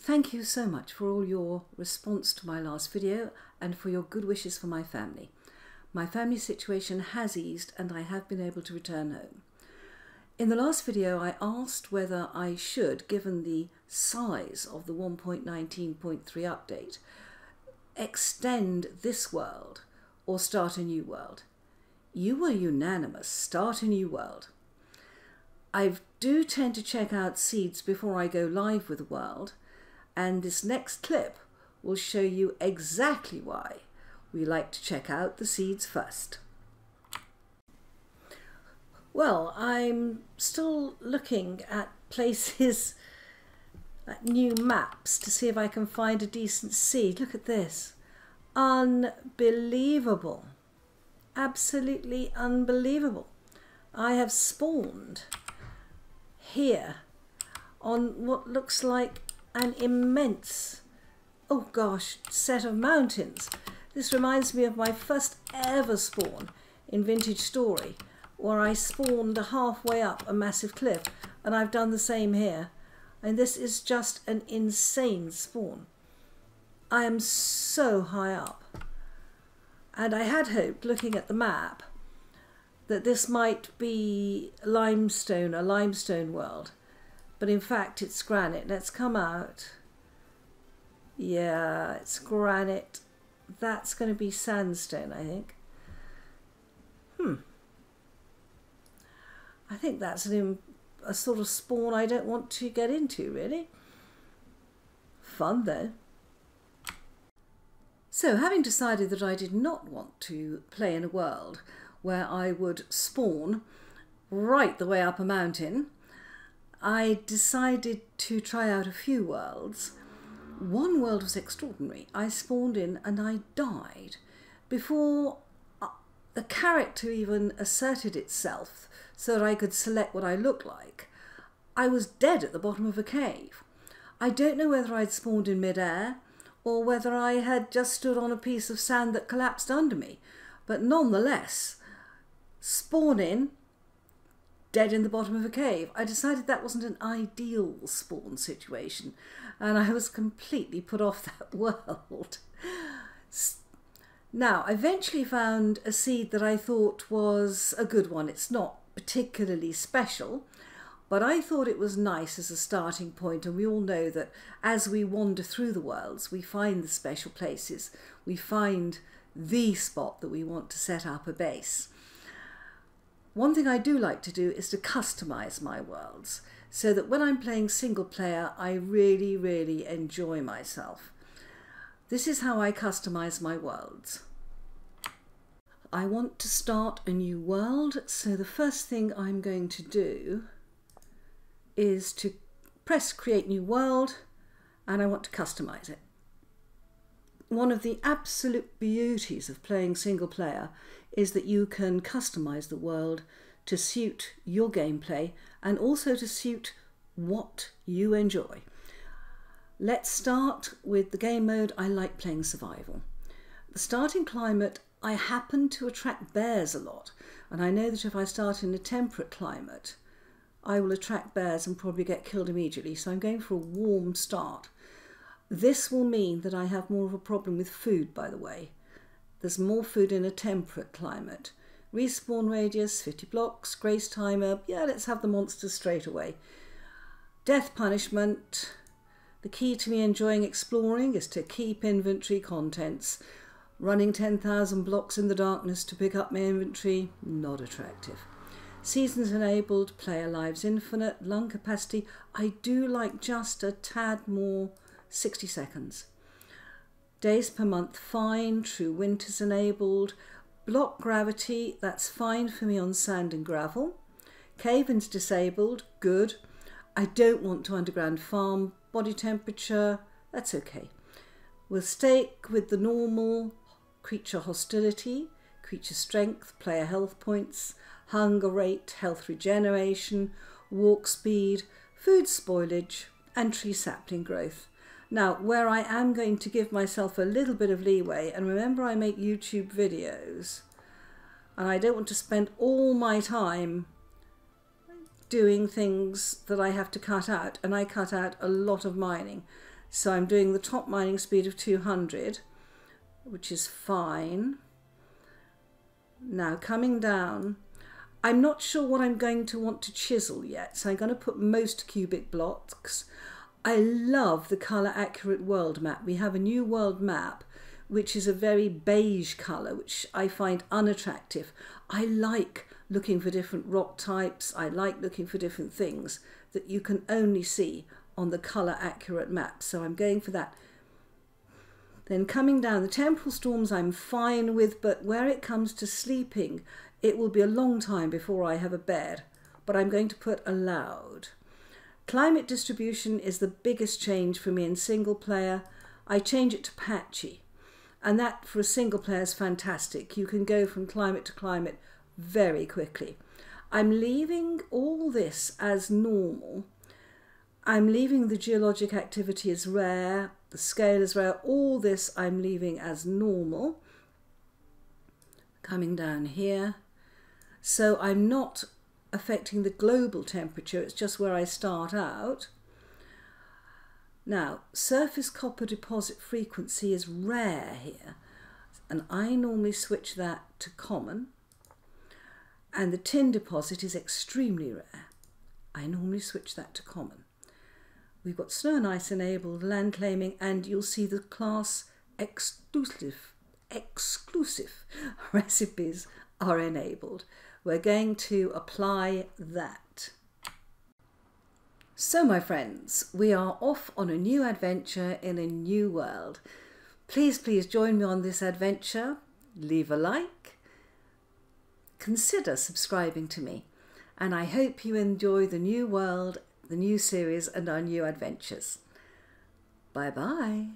Thank you so much for all your response to my last video and for your good wishes for my family. My family situation has eased and I have been able to return home. In the last video I asked whether I should, given the size of the 1.19.3 update, extend this world or start a new world. You were unanimous, start a new world. I do tend to check out seeds before I go live with the world, and this next clip will show you exactly why we like to check out the seeds first. Well, I'm still looking at places, at new maps, to see if I can find a decent seed. Look at this. Unbelievable. Absolutely unbelievable. I have spawned here on what looks like an immense, oh gosh, set of mountains. This reminds me of my first ever spawn in Vintage Story, where I spawned halfway up a massive cliff, and I've done the same here. And this is just an insane spawn. I am so high up. And I had hoped, looking at the map, that this might be limestone, a limestone world. But in fact it's granite. Let's come out. Yeah, it's granite. That's going to be sandstone, I think. I think that's a sort of spawn I don't want to get into, really. Fun though. So, having decided that I did not want to play in a world where I would spawn right the way up a mountain, I decided to try out a few worlds. One world was extraordinary. I spawned in and I died before the character even asserted itself so that I could select what I looked like. I was dead at the bottom of a cave. I don't know whether I'd spawned in mid-air or whether I had just stood on a piece of sand that collapsed under me, but nonetheless, spawn in, dead in the bottom of a cave. I decided that wasn't an ideal spawn situation, and I was completely put off that world. Now, I eventually found a seed that I thought was a good one. It's not particularly special, but I thought it was nice as a starting point, and we all know that as we wander through the worlds, we find the special places. We find the spot that we want to set up a base. One thing I do like to do is to customize my worlds so that when I'm playing single player, I really, really enjoy myself. This is how I customize my worlds. I want to start a new world, so the first thing I'm going to do is to press Create New World, and I want to customize it. One of the absolute beauties of playing single player is that you can customize the world to suit your gameplay and also to suit what you enjoy. Let's start with the game mode. I like playing survival. The starting climate, I happen to attract bears a lot, and I know that if I start in a temperate climate, I will attract bears and probably get killed immediately, so I'm going for a warm start. This will mean that I have more of a problem with food, by the way. There's more food in a temperate climate. Respawn radius, 50 blocks, grace timer, yeah, let's have the monsters straight away. Death punishment. The key to me enjoying exploring is to keep inventory contents. Running 10,000 blocks in the darkness to pick up my inventory, not attractive. Seasons enabled, player lives infinite, lung capacity. I do like just a tad more, 60 seconds. Days per month, fine. True winters enabled. Block gravity, that's fine for me on sand and gravel. Cave-ins disabled, good. I don't want to underground farm. Body temperature, that's okay. We'll stick with the normal. Creature hostility, creature strength, player health points, hunger rate, health regeneration, walk speed, food spoilage, and tree sapling growth. Now, where I am going to give myself a little bit of leeway, and remember I make YouTube videos, and I don't want to spend all my time doing things that I have to cut out, and I cut out a lot of mining. So I'm doing the top mining speed of 200, which is fine. Now coming down, I'm not sure what I'm going to want to chisel yet, so I'm going to put most cubic blocks. I love the colour accurate world map. We have a new world map which is a very beige colour, which I find unattractive. I like looking for different rock types. I like looking for different things that you can only see on the colour accurate map. So I'm going for that. Then coming down, the temporal storms I'm fine with, but where it comes to sleeping, it will be a long time before I have a bed. But I'm going to put allowed. Climate distribution is the biggest change for me in single player. I change it to patchy. And that for a single player is fantastic. You can go from climate to climate very quickly. I'm leaving all this as normal. I'm leaving the geologic activity as rare, the scale is rare, all this I'm leaving as normal. Coming down here. So I'm not affecting the global temperature, it's just where I start out. Now, surface copper deposit frequency is rare here, and I normally switch that to common. And the tin deposit is extremely rare. I normally switch that to common. We've got snow and ice enabled, land claiming, and you'll see the class exclusive recipes are enabled. We're going to apply that. So my friends, we are off on a new adventure in a new world. Please join me on this adventure. Leave a like. Consider subscribing to me. And I hope you enjoy the new world, the new series and our new adventures. Bye bye.